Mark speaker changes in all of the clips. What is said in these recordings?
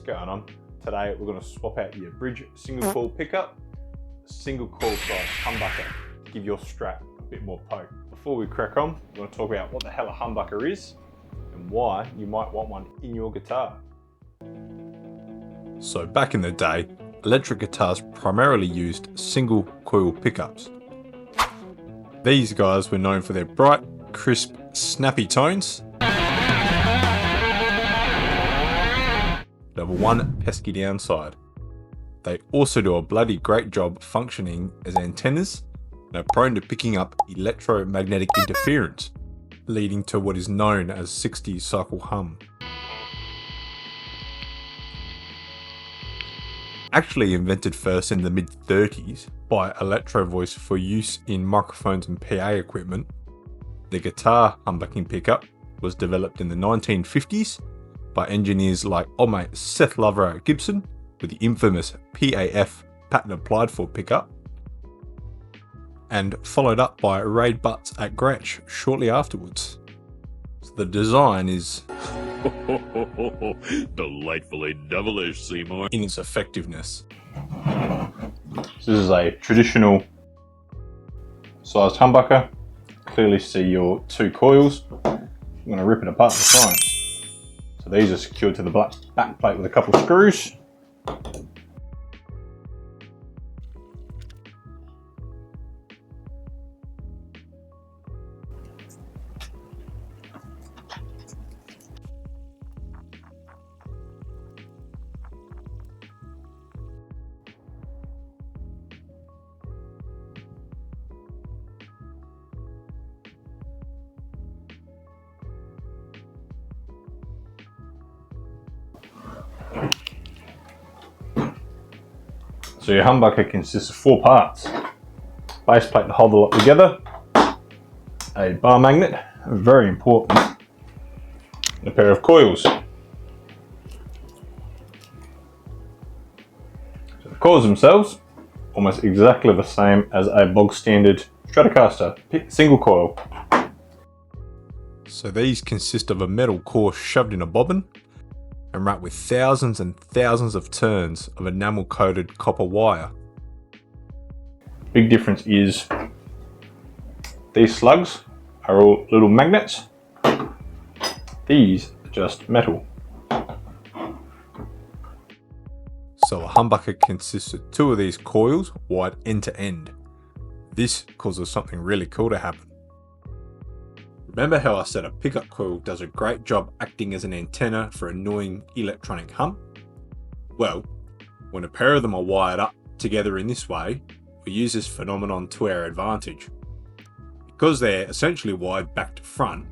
Speaker 1: going on? Today we're going to swap out your bridge single coil pickup, single coil size humbucker to give your Strat a bit more poke. Before we crack on, we're going to talk about what the hell a humbucker is and why you might want one in your guitar. So back in the day, electric guitars primarily used single coil pickups. These guys were known for their bright, crisp, snappy tones. They have one pesky downside. They also do a bloody great job functioning as antennas and are prone to picking up electromagnetic interference, leading to what is known as 60 cycle hum. Actually invented first in the mid-30s by Electro Voice for use in microphones and PA equipment, the guitar humbucking pickup was developed in the 1950s by engineers like old mate 𝗧𝗵𝗶𝘀 with the infamous PAF patent applied for pickup, and followed up by Ray Butts at Gretsch shortly afterwards. So the design is
Speaker 2: delightfully devilish, Seymour,
Speaker 1: in its effectiveness. This is a traditional sized humbucker. Clearly see your two coils. I'm going to rip it apart for science. So these are secured to the back plate with a couple of screws. So your humbucker consists of four parts: base plate to hold the lot together, a bar magnet, very important, and a pair of coils. So the coils themselves, almost exactly the same as a bog standard Stratocaster single coil. So these consist of a metal core shoved in a bobbin and wrapped with thousands and thousands of turns of enamel coated copper wire. Big difference is these slugs are all little magnets. These are just metal. So a humbucker consists of two of these coils wired end to end. This causes something really cool to happen. Remember how I said a pickup coil does a great job acting as an antenna for annoying electronic hum? Well, when a pair of them are wired up together in this way, we use this phenomenon to our advantage. Because they're essentially wired back to front,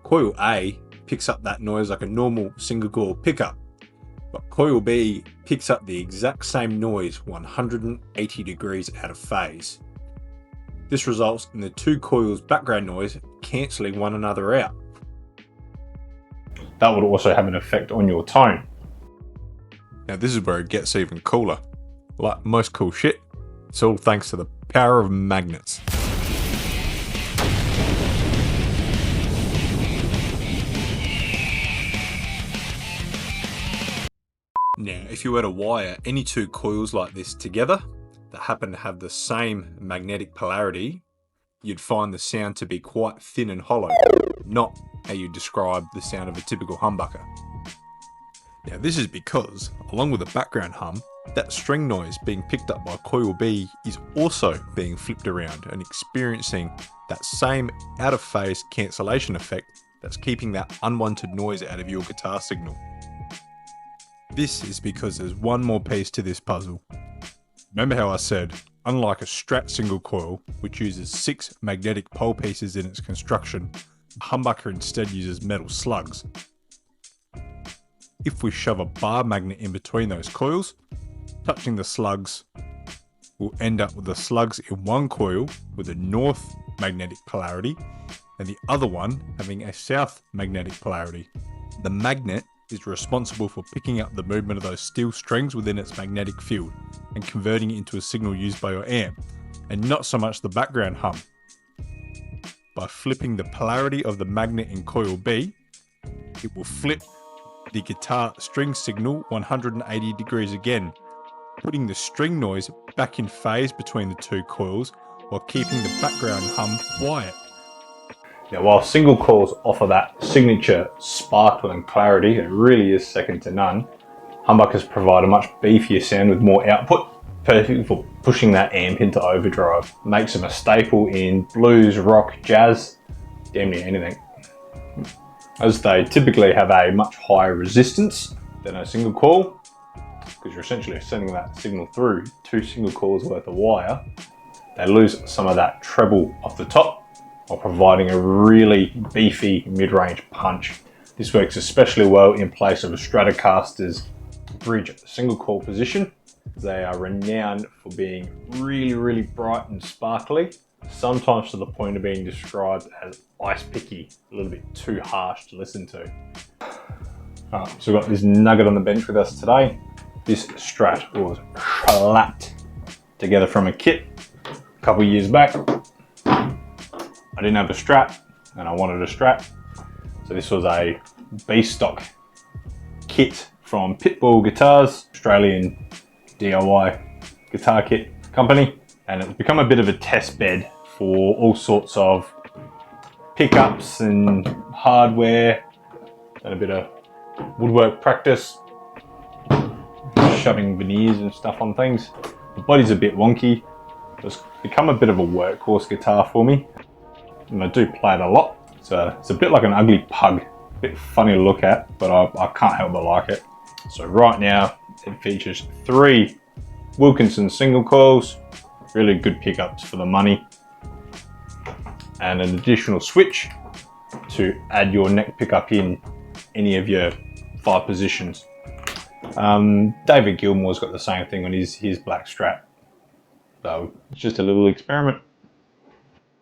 Speaker 1: coil A picks up that noise like a normal single coil pickup, but coil B picks up the exact same noise 180 degrees out of phase. This results in the two coils' background noise cancelling one another out. That would also have an effect on your tone. Now this is where it gets even cooler. Like most cool shit, it's all thanks to the power of magnets. Now, if you were to wire any two coils like this together that happen to have the same magnetic polarity, you'd find the sound to be quite thin and hollow, not how you describe the sound of a typical humbucker. Now this is because, along with the background hum, that string noise being picked up by coil B is also being flipped around and experiencing that same out of phase cancellation effect that's keeping that unwanted noise out of your guitar signal. This is because there's one more piece to this puzzle. Remember how I said, unlike a Strat single coil, which uses 6 magnetic pole pieces in its construction, the humbucker instead uses metal slugs. If we shove a bar magnet in between those coils, touching the slugs, we'll end up with the slugs in one coil with a north magnetic polarity and the other one having a south magnetic polarity. The magnet is responsible for picking up the movement of those steel strings within its magnetic field and converting it into a signal used by your amp, and not so much the background hum. By flipping the polarity of the magnet in coil B, it will flip the guitar string signal 180 degrees again, putting the string noise back in phase between the two coils while keeping the background hum quiet. Now, while single coils offer that signature sparkle and clarity, it really is second to none. Humbuckers provide a much beefier sound with more output, perfect for pushing that amp into overdrive. Makes them a staple in blues, rock, jazz, damn near anything. As they typically have a much higher resistance than a single coil, because you're essentially sending that signal through 2 single coils worth of wire, they lose some of that treble off the top while providing a really beefy mid-range punch. This works especially well in place of a Stratocaster's bridge single coil position. They are renowned for being really bright and sparkly, sometimes to the point of being described as ice picky, a little bit too harsh to listen to. So we've got this nugget on the bench with us today. This Strat was slapped together from a kit a couple years back. I didn't have a Strat and I wanted a Strat, so this was a B-stock kit from 𝗵𝗶𝘀 Guitars, Australian DIY guitar kit company, and it's become a bit of a test bed for all sorts of pickups and hardware, and a bit of woodwork practice, shoving veneers and stuff on things. The body's a bit wonky. It's become a bit of a workhorse guitar for me, and I do play it a lot. So it's a bit like an ugly pug, a bit funny to look at, but I can't help but like it. So right now it features 3 Wilkinson single coils, really good pickups for the money, and an additional switch to add your neck pickup in any of your 5 positions. David Gilmour's got the same thing on his black Strat, so it's just a little experiment.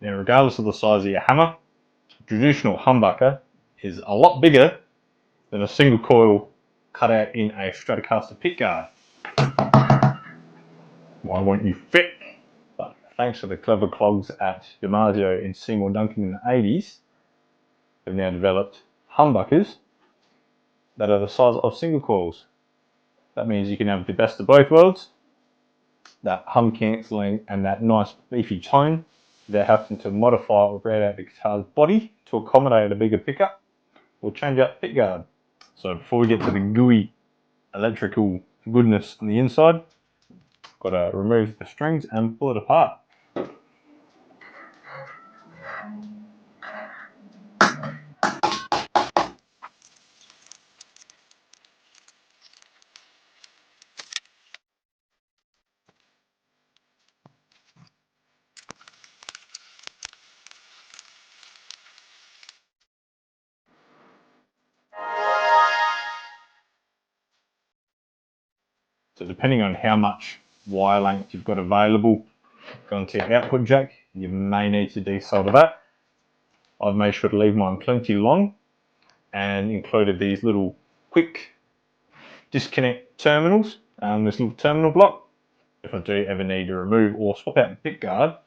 Speaker 1: Now, regardless of the size of your hammer, a traditional humbucker is a lot bigger than a single coil cut out in a Stratocaster pickguard. Why won't you fit? But thanks to the clever clogs at DiMarzio and Seymour Duncan in the 80s, they've now developed humbuckers that are the size of single coils. That means you can have the best of both worlds, that hum cancelling and that nice beefy tone, without having to modify or round out the guitar's body to accommodate a bigger pickup or change out the pickguard. So before we get to the gooey electrical goodness on the inside, got to remove the strings and pull it apart. So depending on how much wire length you've got available going to your output jack, you may need to desolder that. I've made sure to leave mine plenty long and included these little quick disconnect terminals, this little terminal block. If I do ever need to remove or swap out the pickguard,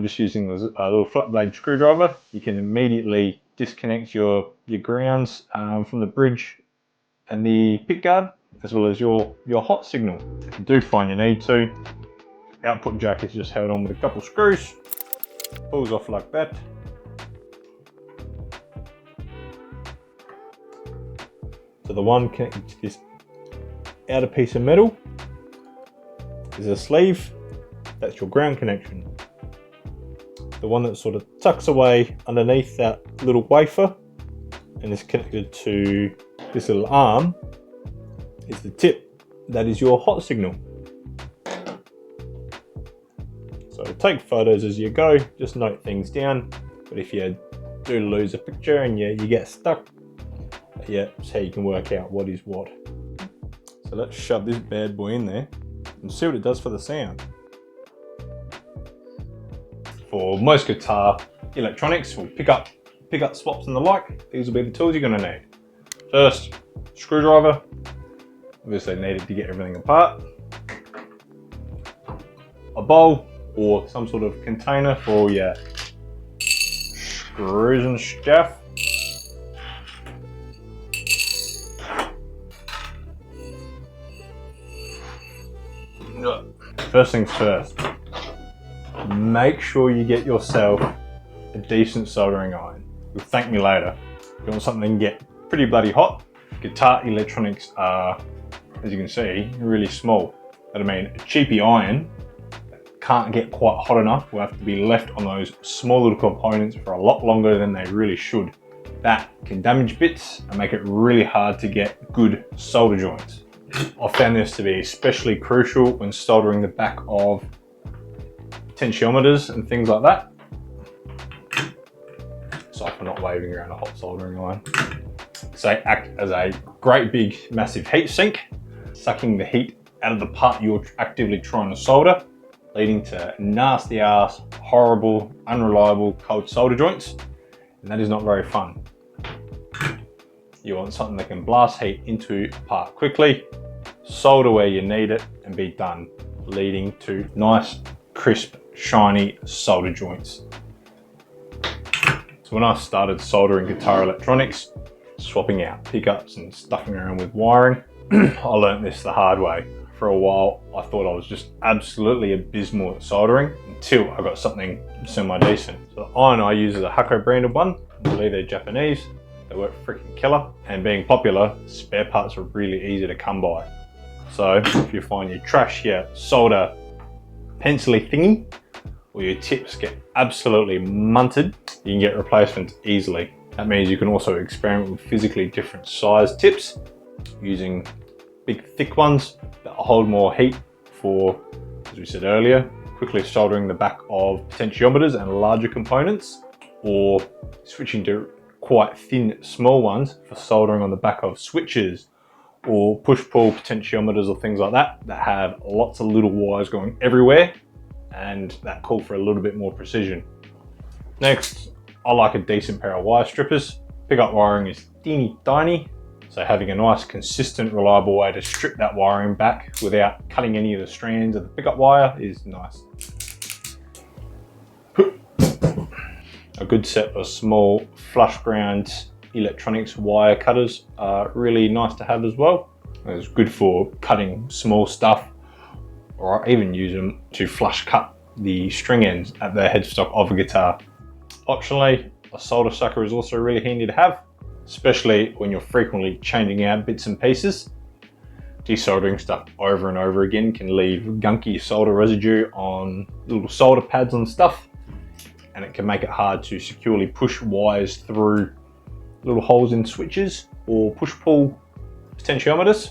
Speaker 1: just using a little flat blade screwdriver, you can immediately disconnect your grounds from the bridge and the pickguard, as well as your hot signal. If you do find you need to, output jack is just held on with a couple screws, pulls off like that. So the one connected to this outer piece of metal is a sleeve, that's your ground connection. The one that sort of tucks away underneath that little wafer and is connected to this little arm is the tip, that is your hot signal. So take photos as you go, just note things down, but if you do lose a picture and you get stuck, yeah, that's how you can work out what is what. So let's shove this bad boy in there and see what it does for the sound. For most guitar electronics or pickup swaps and the like, these will be the tools you're going to need. First, screwdriver. Obviously needed to get everything apart. A bowl or some sort of container for your screws and stuff. First things first, make sure you get yourself a decent soldering iron. You'll thank me later. You want something that can get pretty bloody hot. Guitar electronics are, as you can see, really small. But I mean, a cheapy iron can't get quite hot enough. Will have to be left on those small little components for a lot longer than they really should. That can damage bits and make it really hard to get good solder joints. I found this to be especially crucial when soldering the back of potentiometers and things like that. Sorry for not waving around a hot soldering iron. So they act as a great big massive heat sink, sucking the heat out of the part you're actively trying to solder, leading to nasty ass, horrible, unreliable cold solder joints, and that is not very fun. You want something that can blast heat into a part quickly, solder where you need it, and be done, leading to nice, crisp, shiny solder joints. So when I started soldering guitar electronics, swapping out pickups and stuffing around with wiring, I learned this the hard way. For a while, I thought I was just absolutely abysmal at soldering until I got something semi-decent. So the iron I use is a 𝗧𝗵𝗶𝘀 branded one. I believe they're Japanese. They work freaking killer. And being popular, spare parts are really easy to come by. So if you find your trash here solder pencily thingy, or your tips get absolutely munted, you can get replacements easily. That means you can also experiment with physically different size tips using big thick ones that hold more heat for, as we said earlier, quickly soldering the back of potentiometers and larger components, or switching to quite thin small ones for soldering on the back of switches or push-pull potentiometers or things like that that have lots of little wires going everywhere and that call for a little bit more precision. Next, I like a decent pair of wire strippers. Pickup wiring is teeny tiny, so having a nice, consistent, reliable way to strip that wiring back without cutting any of the strands of the pickup wire is nice. A good set of small flush ground electronics wire cutters are really nice to have as well. It's good for cutting small stuff, or I even use them to flush cut the string ends at the headstock of a guitar. Optionally, a solder sucker is also really handy to have, especially when you're frequently changing out bits and pieces. Desoldering stuff over and over again can leave gunky solder residue on little solder pads and stuff, and it can make it hard to securely push wires through little holes in switches or push-pull potentiometers.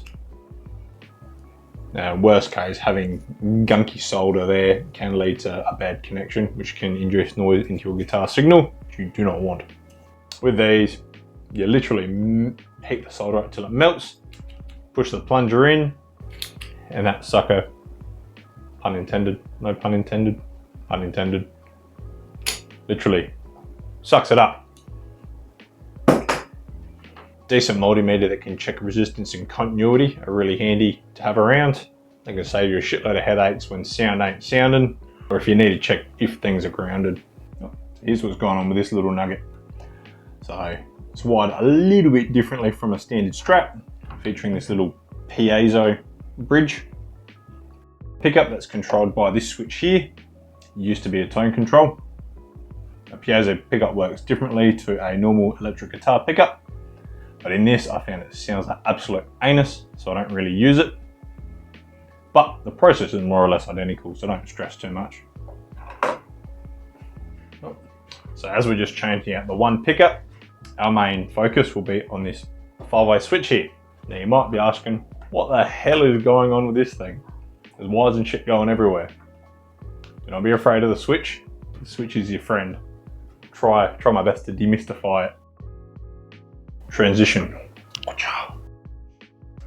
Speaker 1: Now, worst case, having gunky solder there can lead to a bad connection, which can induce noise into your guitar signal, which you do not want. With these, you literally heat the solder up till it melts, push the plunger in, and that sucker, pun intended, no pun intended, pun intended, literally sucks it up. Decent multimeter that can check resistance and continuity are really handy to have around. They can save you a shitload of headaches when sound ain't sounding, or if you need to check if things are grounded. Here's what's going on with this little nugget. So it's wired a little bit differently from a standard Strat, featuring this little piezo bridge. Pickup that's controlled by this switch here. It used to be a tone control. A piezo pickup works differently to a normal electric guitar pickup. But in this, I found it sounds like absolute anus, so I don't really use it. But the process is more or less identical, so don't stress too much. So as we're just changing out the one pickup, our main focus will be on this 5-way switch here. Now you might be asking, what the hell is going on with this thing? There's wires and shit going everywhere. Do not be afraid of the switch. The switch is your friend. Try my best to demystify it. Transition.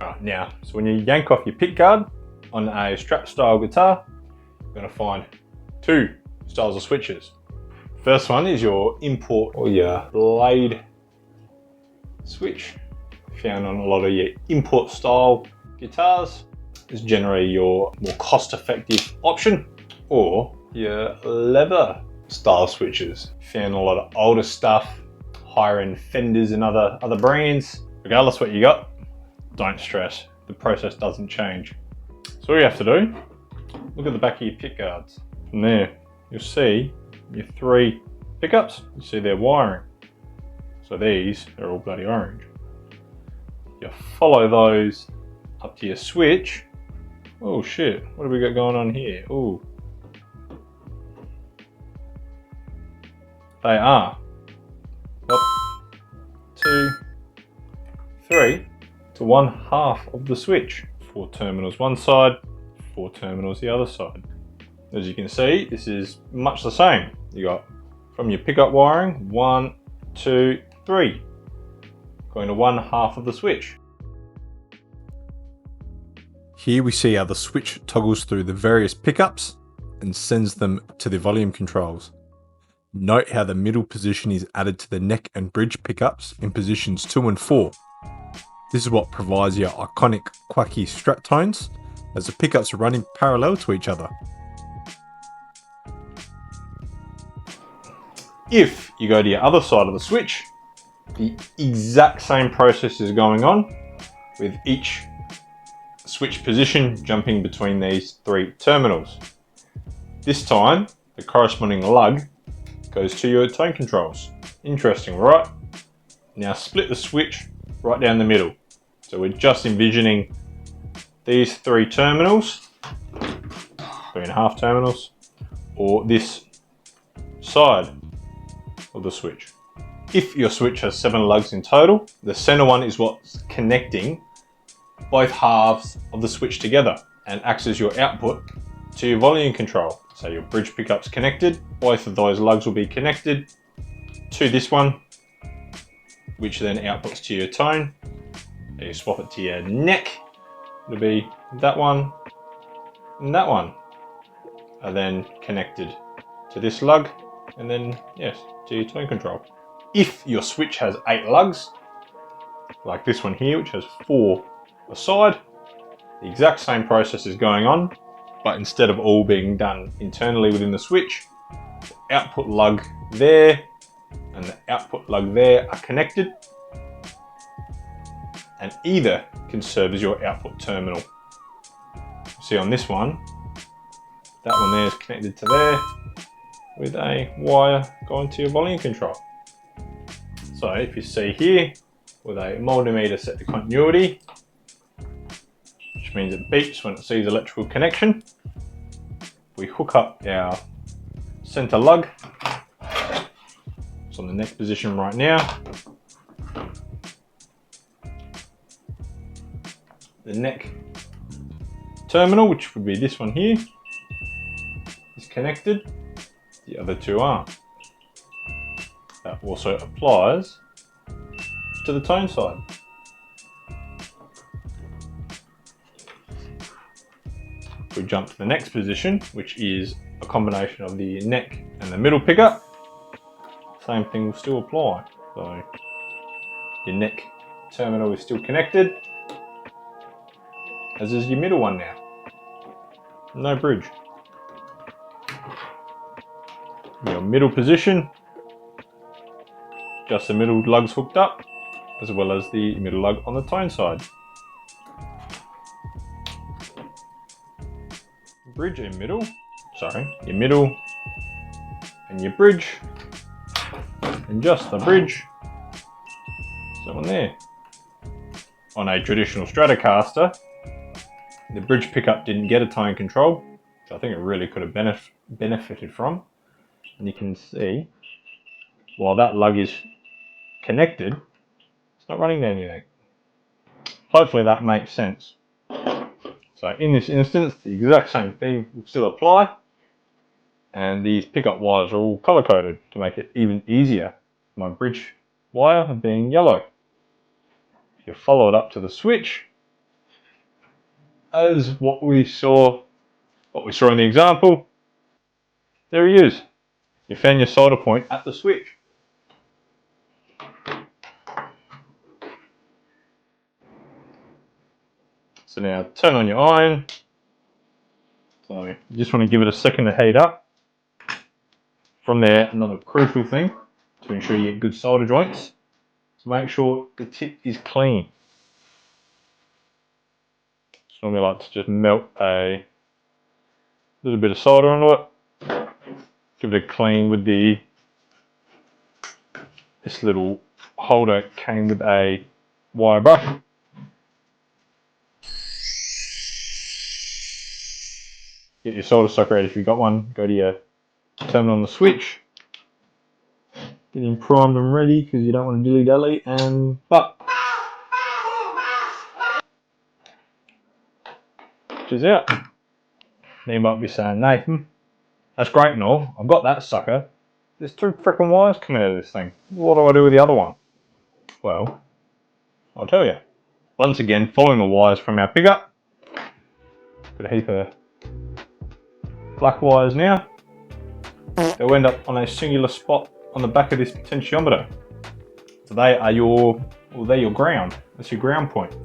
Speaker 1: Right, now, so when you yank off your pick guard on a Strat style guitar, you're going to find two styles of switches. First one is your import or your blade switch, found on a lot of your import style guitars. Is generally your more cost effective option, or your leather style switches, found a lot of older stuff, higher end Fenders and other brands. Regardless what you got, don't stress, the process doesn't change. So all you have to do look at the back of your pick guards. From there, you'll see your 3 pickups. You see their wiring. So these are all bloody orange. You follow those up to your switch. Oh shit, what have we got going on here? Oh. They are 2, 3 to 1/2 of the switch. 4 terminals one side, 4 terminals the other side. As you can see, this is much the same. You got from your pickup wiring, 1, 2, 3, going to 1/2 of the switch. Here we see how the switch toggles through the various pickups and sends them to the volume controls. Note how the middle position is added to the neck and bridge pickups in positions 2 and 4. This is what provides your iconic 𝗧𝗵𝗶𝘀 Strat tones, as the pickups are running parallel to each other. If you go to your other side of the switch, the exact same process is going on, with each switch position jumping between these 3 terminals. This time, the corresponding lug goes to your tone controls. Interesting, right? Now split the switch right down the middle. So we're just envisioning these 3 terminals, 3.5 terminals, or this side of the switch. If your switch has 7 lugs in total, the center one is what's connecting both halves of the switch together and acts as your output to your volume control. So your bridge pickup's connected, both of those lugs will be connected to this one, which then outputs to your tone. So you swap it to your neck, it'll be that one and that one are then connected to this lug, and then yes, to your tone control. If your switch has 8 lugs, like this one here, which has 4 aside, the exact same process is going on, but instead of all being done internally within the switch, the output lug there and the output lug there are connected, and either can serve as your output terminal. See on this one, that one there is connected to there with a wire going to your volume control. So if you see here, with a multimeter set to continuity, which means it beeps when it sees electrical connection, we hook up our center lug. It's on the neck position right now. The neck terminal, which would be this one here, is connected. The other 2 aren't. That also applies to the tone side. We jump to the next position, which is a combination of the neck and the middle pickup. Same thing will still apply. So your neck terminal is still connected, as is your middle one now. No bridge. Your middle position, just the middle lugs hooked up, as well as the middle lug on the tone side. Bridge and middle, your middle and your bridge, and just the bridge, so on there. On a traditional Stratocaster, the bridge pickup didn't get a tone control, which I think it really could have benefited from. And you can see, while that lug is connected, it's not running anything. Hopefully that makes sense. So in this instance, the exact same thing will still apply, and these pickup wires are all color coded to make it even easier. My bridge wire being yellow. If you follow it up to the switch, as what we saw in the example, there he is. You found your solder point at the switch. So now turn on your iron. So you just want to give it a second to heat up. From there, another crucial thing to ensure you get good solder joints, so make sure the tip is clean. So normally I like to just melt a
Speaker 3: little bit of solder onto it. Give it a clean with this little holder came with a wire brush. Get your solder socket ready if you've got one. Go to your terminal on the switch. Get him primed and ready because you don't want to dilly dally and but which is out. Then you might be saying, Nathan, that's great and all. I've got that sucker. There's 2 freaking wires coming out of this thing. What do I do with the other one? Well, I'll tell you. Once again, following the wires from our pickup. Got a heap of black wires now. They'll end up on a singular spot on the back of this potentiometer. So they are they're your ground. That's your ground point.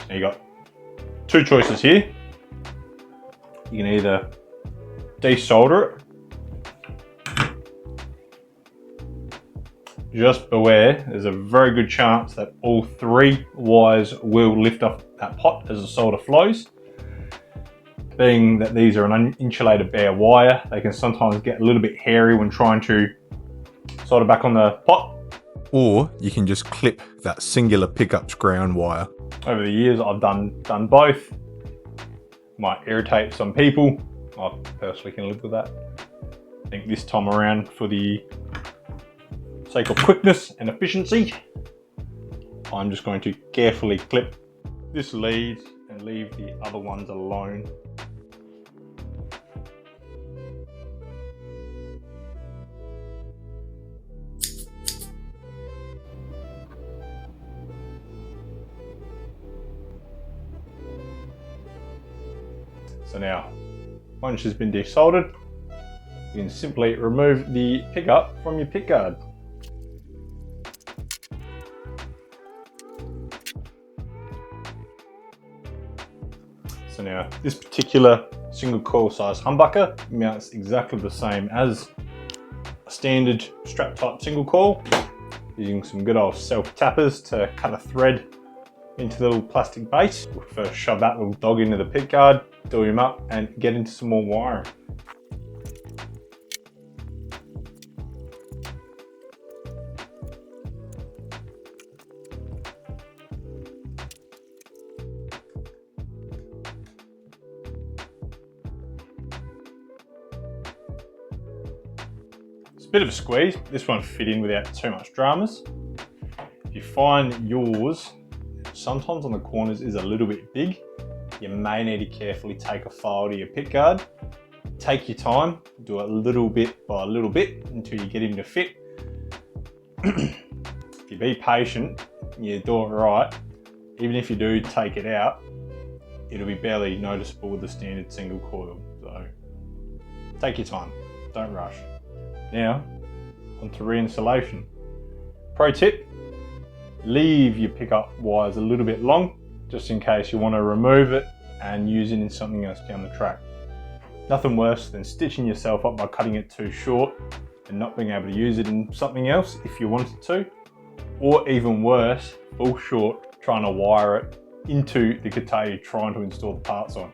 Speaker 3: So you got 2 choices here. You can either desolder it. Just beware, there's a very good chance that all 3 wires will lift off that pot as the solder flows. Being that these are an uninsulated bare wire, they can sometimes get a little bit hairy when trying to solder back on the pot.
Speaker 1: Or you can just clip that singular pickup's ground wire.
Speaker 3: Over the years I've done both. Might irritate some people. I personally can live with that. I think this time around, for the sake of quickness and efficiency, I'm just going to carefully clip this lead and leave the other ones alone. So now, once it's been desoldered, you can simply remove the pickup from your pick guard. So now, this particular single coil size humbucker mounts exactly the same as a standard Strat type single coil, using some good old self tappers to cut a thread into the little plastic base. We'll first shove that little dog into the pick guard, do him up and get into some more wiring. It's a bit of a squeeze, but this one fit in without too much dramas. If you find yours sometimes on the corners is a little bit big, you may need to carefully take a file to your pick guard. Take your time, do it little bit by little bit until you get him to fit. If you be patient, you do it right, even if you do take it out, it'll be barely noticeable with the standard single coil. So take your time, don't rush. Now, onto reinstallation. Pro tip, leave your pickup wires a little bit long, just in case you want to remove it and use it in something else down the track. Nothing worse than stitching yourself up by cutting it too short and not being able to use it in something else if you wanted to, or even worse, fall short trying to wire it into the guitar you're trying to install the parts on.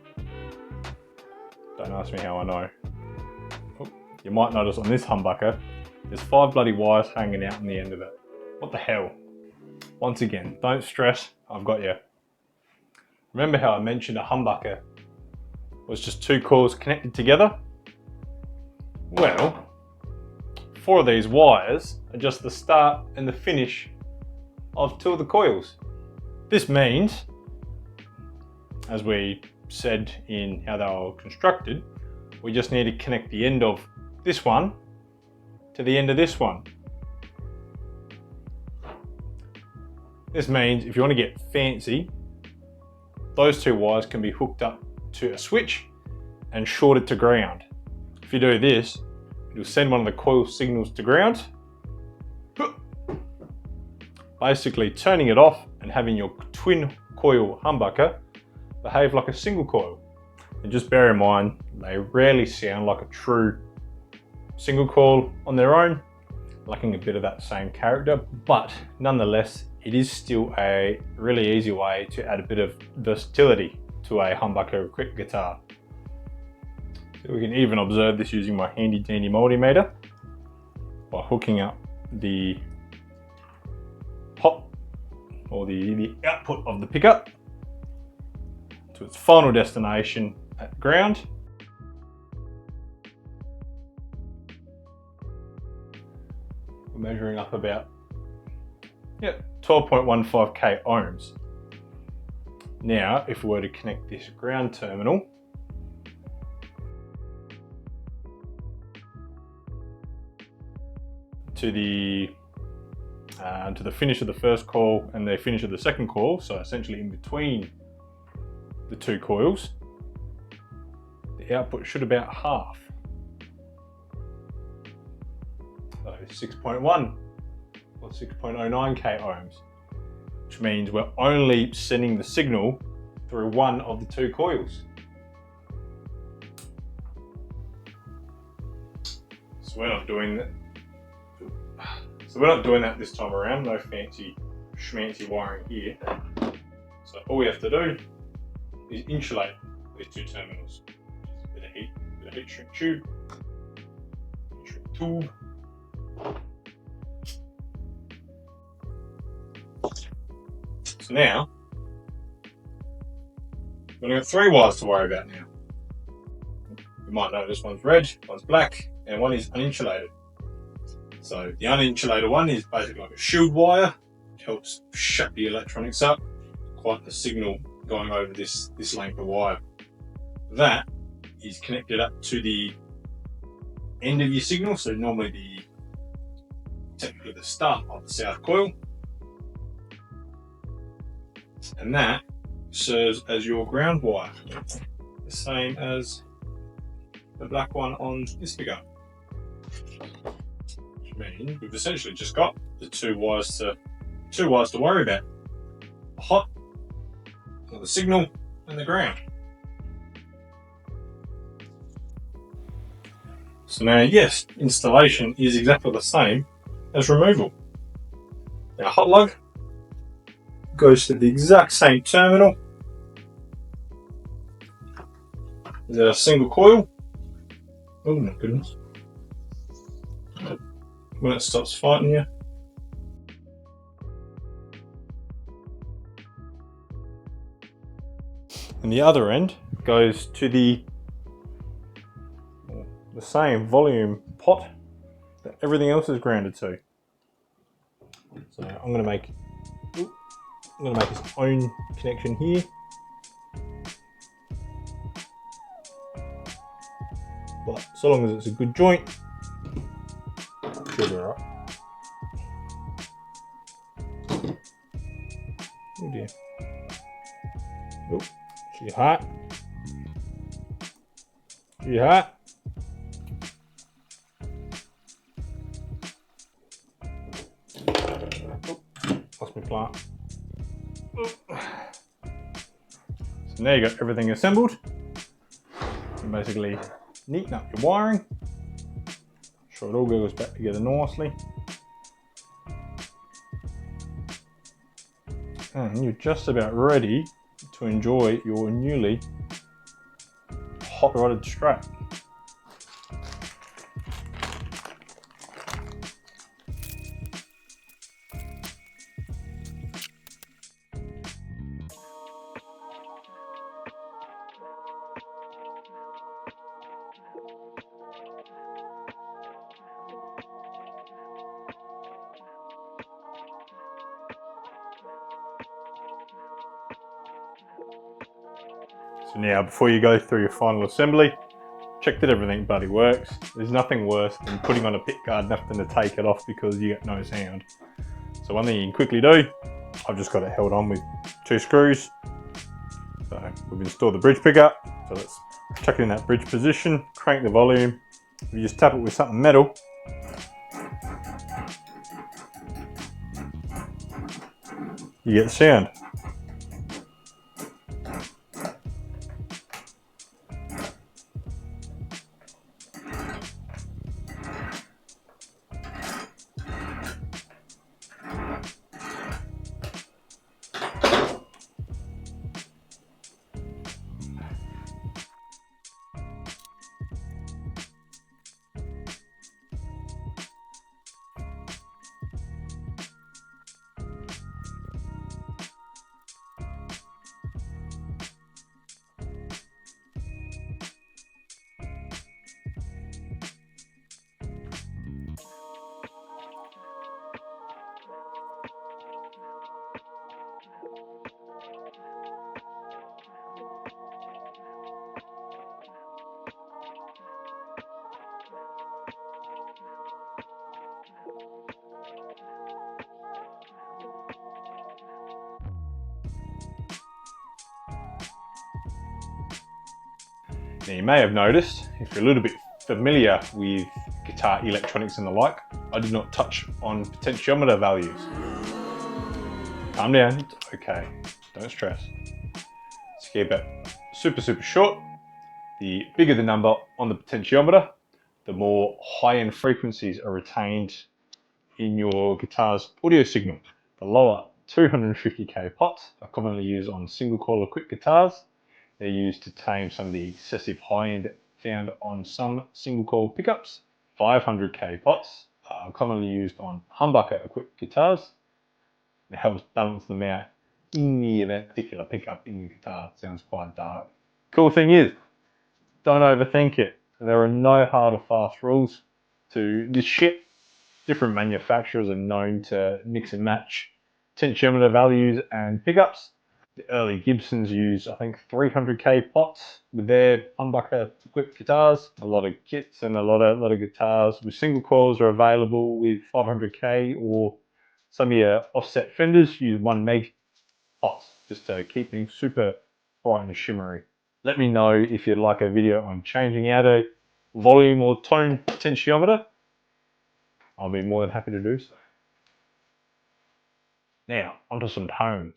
Speaker 3: Don't ask me how I know. You might notice on this humbucker, there's 5 bloody wires hanging out on the end of it. What the hell? Once again, don't stress, I've got you. Remember how I mentioned a humbucker was just 2 coils connected together? Well, 4 of these wires are just the start and the finish of 2 of the coils. This means, as we said in how they were constructed, we just need to connect the end of this one to the end of this one. This means if you want to get fancy, those 2 wires can be hooked up to a switch and shorted to ground. If you do this, you'll send one of the coil signals to ground, basically turning it off and having your twin coil humbucker behave like a single coil. And just bear in mind, they rarely sound like a true single coil on their own, lacking a bit of that same character, but nonetheless, it is still a really easy way to add a bit of versatility to a humbucker equipped guitar. So we can even observe this using my handy dandy multimeter by hooking up the hot or the output of the pickup to its final destination at ground. We're measuring up about 12.15k ohms. Now, if we were to connect this ground terminal to the finish of the first coil and the finish of the second coil, so essentially in between the two coils, the output should about half. So 6.1 or 6.09k ohms, which means we're only sending the signal through one of the two coils. So we're not doing that. So we're not doing that this time around. No fancy schmancy wiring here. So all we have to do is insulate these two terminals. Bit of heat shrink tube, So now, we've only got 3 wires to worry about now. You might notice one's red, one's black, and one is uninsulated. So the uninsulated one is basically like a shield wire. It helps shut the electronics up, quite the signal going over this length of wire. That is connected up to the end of your signal, so normally technically the start of the south coil. And that serves as your ground wire, the same as the black one on this pickup. Which means we've essentially just got the two wires to worry about: the hot, or the signal, and the ground. So now, yes, installation is exactly the same as removal. Now, hot lug goes to the exact same terminal. Is that a single coil? Oh my goodness. When it stops fighting you. And the other end goes to the same volume pot that everything else is grounded to. So I'm going to make its own connection here. But so long as it's a good joint, should be alright. Oh dear. Oh, she's hot. She's hot. Lost my plant. So now you got everything assembled. You basically neaten up your wiring. Sure it all goes back together nicely. And you're just about ready to enjoy your newly hot rodded Strat. So now, before you go through your final assembly, check that everything bloody works. There's nothing worse than putting on a pick guard and having to take it off because you get no sound. So one thing you can quickly do, I've just got it held on with 2 screws. So we've installed the bridge pickup. So let's chuck it in that bridge position, crank the volume. If you just tap it with something metal, you get the sound. Now you may have noticed, if you're a little bit familiar with guitar electronics and the like, I did not touch on potentiometer values. Calm down, it's okay, don't stress. Let's keep it super short. The bigger the number on the potentiometer, the more high-end frequencies are retained in your guitar's audio signal. The lower 250k pots are commonly used on single coil equipped guitars. They're used to tame some of the excessive high-end found on some single coil pickups. 500k pots are commonly used on humbucker equipped guitars. It helps balance them out in the event particular pickup in your guitar sounds quite dark. Cool thing is, don't overthink it. There are no hard or fast rules to this shit. Different manufacturers are known to mix and match potentiometer values and pickups. The early Gibsons used, I think, 300k pots with their humbucker equipped guitars. A lot of kits and a lot of guitars with single coils are available with 500k, or some of your offset Fenders use 1 meg pots just to keep things super bright and shimmery. Let me know if you'd like a video on changing out a volume or tone potentiometer. I'll be more than happy to do so. Now, onto some tones.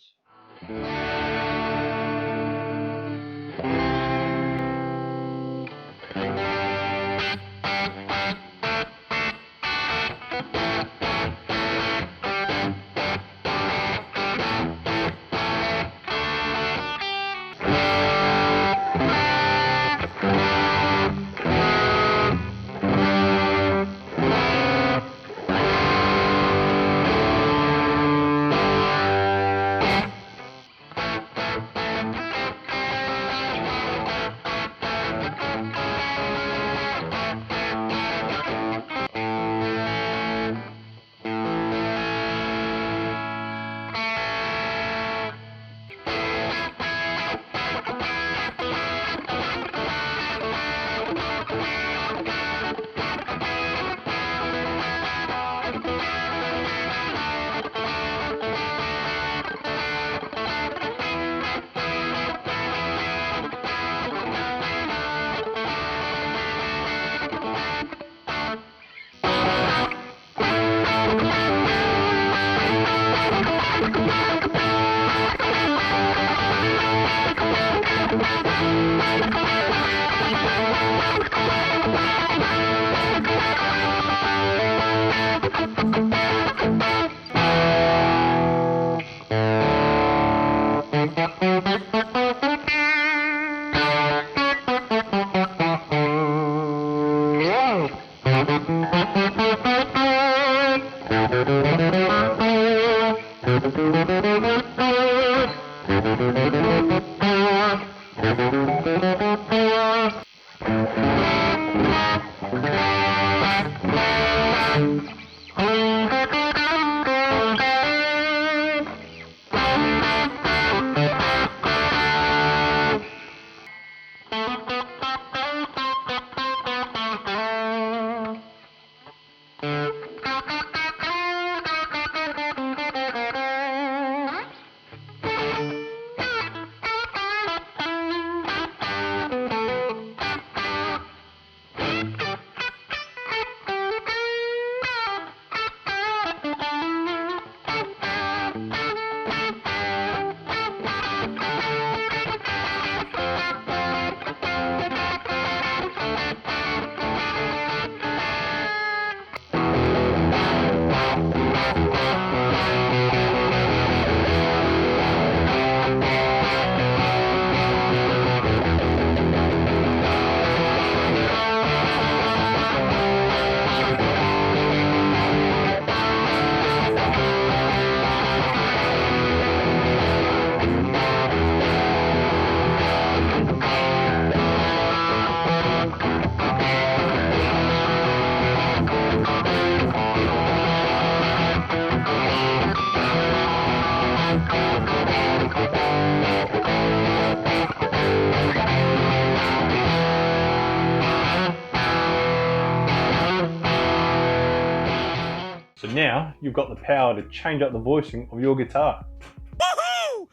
Speaker 3: So now you've got the power to change up the voicing of your guitar.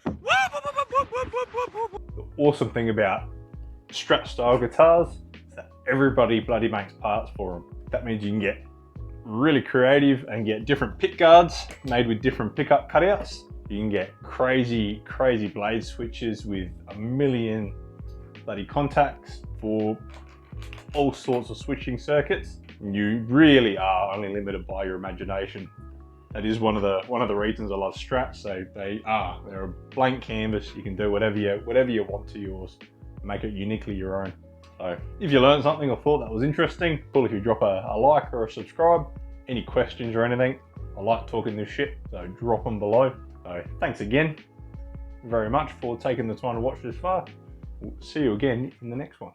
Speaker 3: The awesome thing about Strat style guitars that everybody bloody makes parts for them. That means you can get really creative and get different pick guards made with different pickup cutouts. You can get crazy blade switches with a million bloody contacts for all sorts of switching circuits. You really are only limited by your imagination. That is one of the reasons I love Strats. They're a blank canvas. You can do whatever you want to yours, make it uniquely your own. So if you learned something or thought that was interesting, cool if you drop a like or a subscribe. Any questions or anything, I like talking this shit, so drop them below. So thanks again very much for taking the time to watch this far. We'll see you again in the next one.